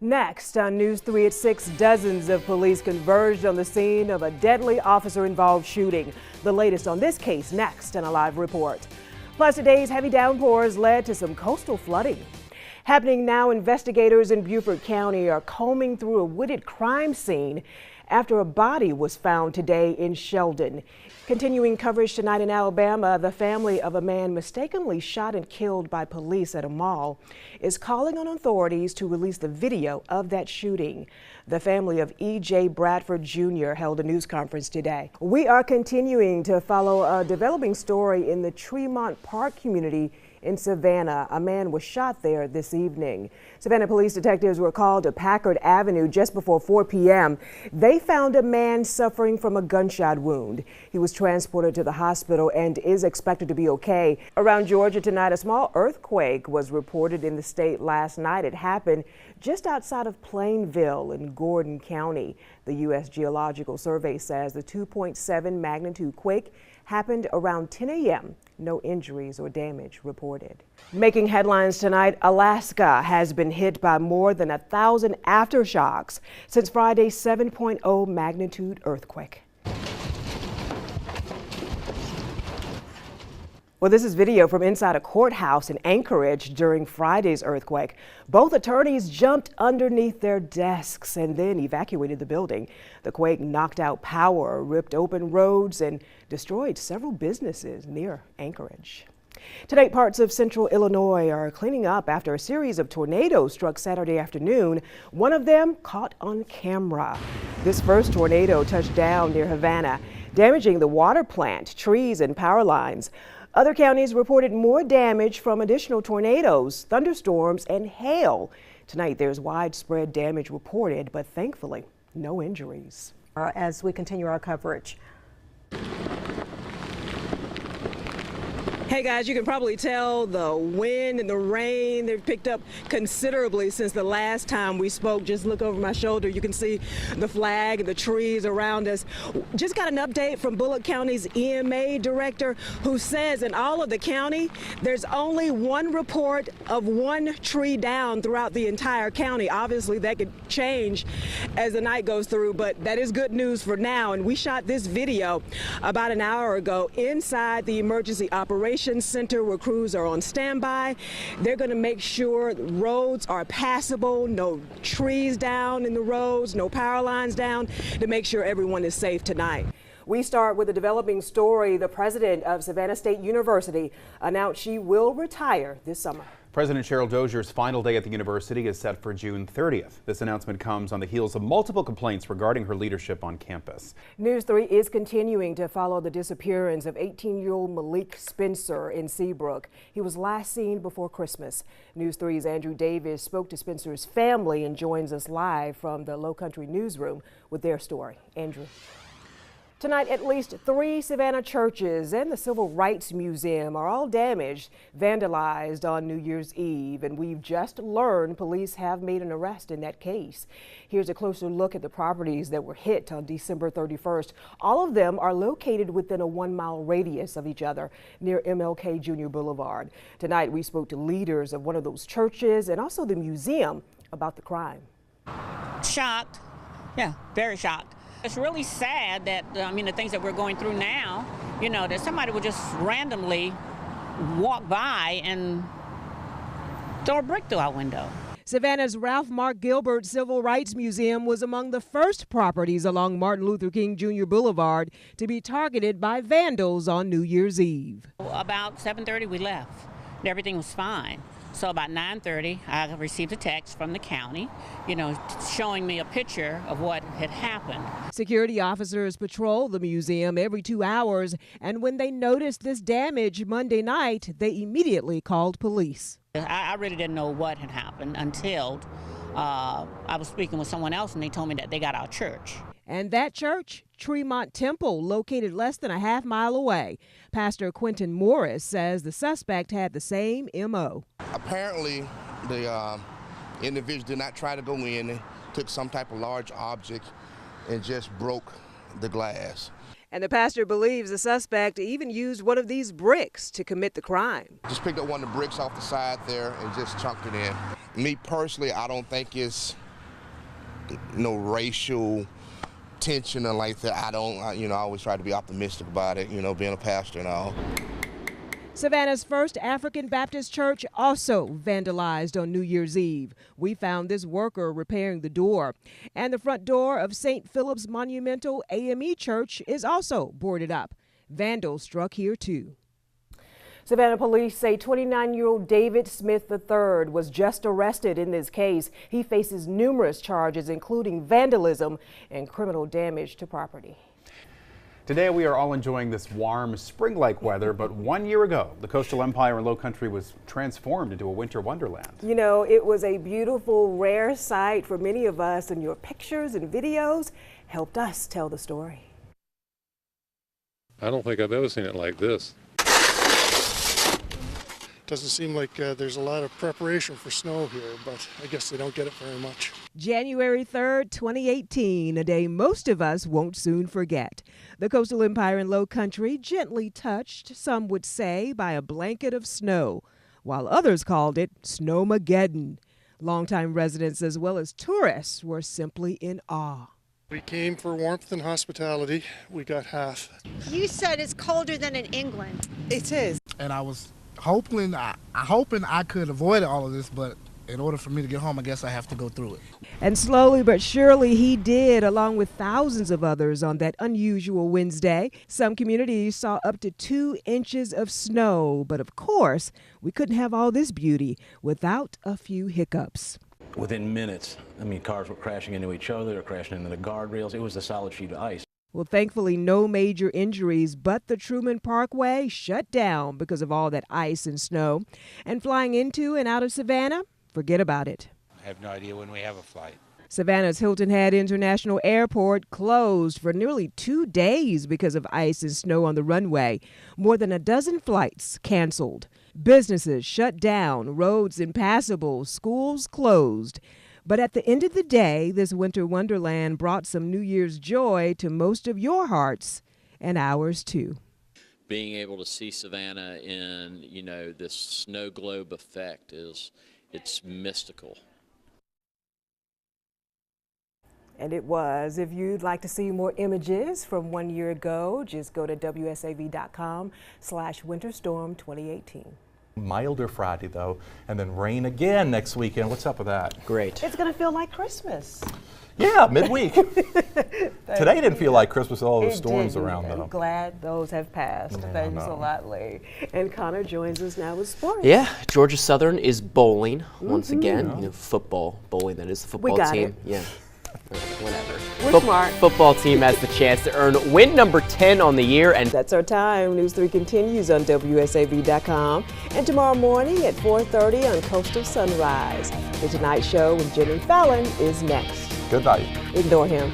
Next on News 3 at 6, dozens of police converged on the scene of a deadly officer-involved shooting. The latest on this case next in a live report. Plus today's heavy downpours led to some coastal flooding. Happening now, investigators in Beaufort County are combing through a wooded crime scene after a body was found today in Sheldon. Continuing coverage tonight in Alabama, the family of a man mistakenly shot and killed by police at a mall is calling on authorities to release the video of that shooting. The family of E.J. Bradford Jr. held a news conference today. We are continuing to follow a developing story in the Tremont Park community in Savannah. A man was shot there this evening. Savannah police detectives were called to Packard Avenue just before 4 p.m. They found a man suffering from a gunshot wound. He was transported to the hospital and is expected to be okay. Around Georgia tonight, a small earthquake was reported in the state last night. It happened just outside of Plainville in Gordon County. The U.S. Geological Survey says the 2.7 magnitude quake happened around 10 a.m. No injuries or damage reported. Making headlines tonight, Alaska has been hit by more than 1,000 aftershocks since Friday's 7.0 magnitude earthquake. Well, this is video from inside a courthouse in Anchorage during Friday's earthquake. Both attorneys jumped underneath their desks and then evacuated the building. The quake knocked out power, ripped open roads, and destroyed several businesses near Anchorage. Tonight, parts of central Illinois are cleaning up after a series of tornadoes struck Saturday afternoon. One of them caught on camera. This first tornado touched down near Havana, damaging the water plant, trees, and power lines. Other counties reported more damage from additional tornadoes, thunderstorms, and hail. Tonight, there's widespread damage reported, but thankfully, no injuries. As we continue our coverage. Hey guys, you can probably tell the wind and the rain, they've picked up considerably since the last time we spoke. Just look over my shoulder, you can see the flag and the trees around us. Just got an update from Bullock County's EMA director, who says in all of the county, there's only one report of one tree down throughout the entire county. Obviously that could change as the night goes through, but that is good news for now. And we shot this video about an hour ago inside the emergency operations center where crews are on standby. They're going to make sure the roads are passable, no trees down in the roads, no power lines down, to make sure everyone is safe tonight. We start with a developing story. The president of Savannah State University announced she will retire this summer. President Cheryl Dozier's final day at the university is set for June 30th. This announcement comes on the heels of multiple complaints regarding her leadership on campus. News 3 is continuing to follow the disappearance of 18-year-old Malik Spencer in Seabrook. He was last seen before Christmas. News 3's Andrew Davis spoke to Spencer's family and joins us live from the Low Country newsroom with their story. Andrew. Tonight, at least 3 Savannah churches and the Civil Rights Museum are all damaged, vandalized on New Year's Eve, and we've just learned police have made an arrest in that case. Here's a closer look at the properties that were hit on December 31st. All of them are located within a 1-mile radius of each other near MLK Jr. Boulevard. Tonight, we spoke to leaders of one of those churches and also the museum about the crime. Shocked. Yeah, very shocked. It's really sad that, the things that we're going through now, that somebody would just randomly walk by and throw a brick through our window. Savannah's Ralph Mark Gilbert Civil Rights Museum was among the first properties along Martin Luther King Jr. Boulevard to be targeted by vandals on New Year's Eve. About 7:30 we left. Everything was fine. So about 9:30, I received a text from the county, showing me a picture of what had happened. Security officers patrol the museum every 2 hours, and when they noticed this damage Monday night, they immediately called police. I really didn't know what had happened until I was speaking with someone else, and they told me that they got our church. And that church, Tremont Temple, located less than a half-mile away. Pastor Quentin Morris says the suspect had the same M.O. Apparently, the individual did not try to go in. They took some type of large object and just broke the glass. And the pastor believes the suspect even used one of these bricks to commit the crime. Just picked up one of the bricks off the side there and just chunked it in. Me personally, I don't think it's no racial tension or like that. I always try to be optimistic about it, being a pastor and all. Savannah's First African Baptist Church also vandalized on New Year's Eve. We found this worker repairing the door. And the front door of St. Philip's Monumental AME Church is also boarded up. Vandals struck here too. Savannah police say 29-year-old David Smith III was just arrested in this case. He faces numerous charges, including vandalism and criminal damage to property. Today we are all enjoying this warm, spring-like weather, but 1 year ago, the coastal empire in Low Country was transformed into a winter wonderland. You know, it was a beautiful, rare sight for many of us, and your pictures and videos helped us tell the story. I don't think I've ever seen it like this. Doesn't seem like there's a lot of preparation for snow here, but I guess they don't get it very much. January 3rd, 2018, a day most of us won't soon forget. The coastal empire in Low Country gently touched, some would say, by a blanket of snow, while others called it Snowmageddon. Longtime residents as well as tourists were simply in awe. We came for warmth and hospitality. We got half. You said it's colder than in England. It is. And I was hoping I could avoid all of this, but in order for me to get home, I guess I have to go through it. And slowly but surely he did, along with thousands of others on that unusual Wednesday. Some communities saw up to 2 inches of snow, but of course, we couldn't have all this beauty without a few hiccups. Within minutes, cars were crashing into each other, or crashing into the guardrails. It was a solid sheet of ice. Well, thankfully, no major injuries, but the Truman Parkway shut down because of all that ice and snow. And flying into and out of Savannah, forget about it. I have no idea when we have a flight. Savannah's Hilton Head International Airport closed for nearly 2 days because of ice and snow on the runway. More than a dozen flights canceled. Businesses shut down, roads impassable, schools closed. But at the end of the day, this winter wonderland brought some New Year's joy to most of your hearts and ours too. Being able to see Savannah in, this snow globe effect it's mystical. And it was. If you'd like to see more images from 1 year ago, just go to wsav.com/winterstorm2018. Milder Friday, though, and then rain again next weekend. What's up with that? Great. It's going to feel like Christmas. Yeah, midweek. Today didn't feel like Christmas with all those storms around, though. I'm glad those have passed. Thanks a lot, Lee. And Connor joins us now with sports. Yeah, Georgia Southern is bowling once again. Football, bowling, that is the football team. Yeah. Whatever. We're smart. Football team has the chance to earn win number 10 on the year. And that's our time. News 3 continues on WSAV.com and tomorrow morning at 4:30 on Coastal Sunrise. The Tonight Show with Jimmy Fallon is next. Good night. Ignore him.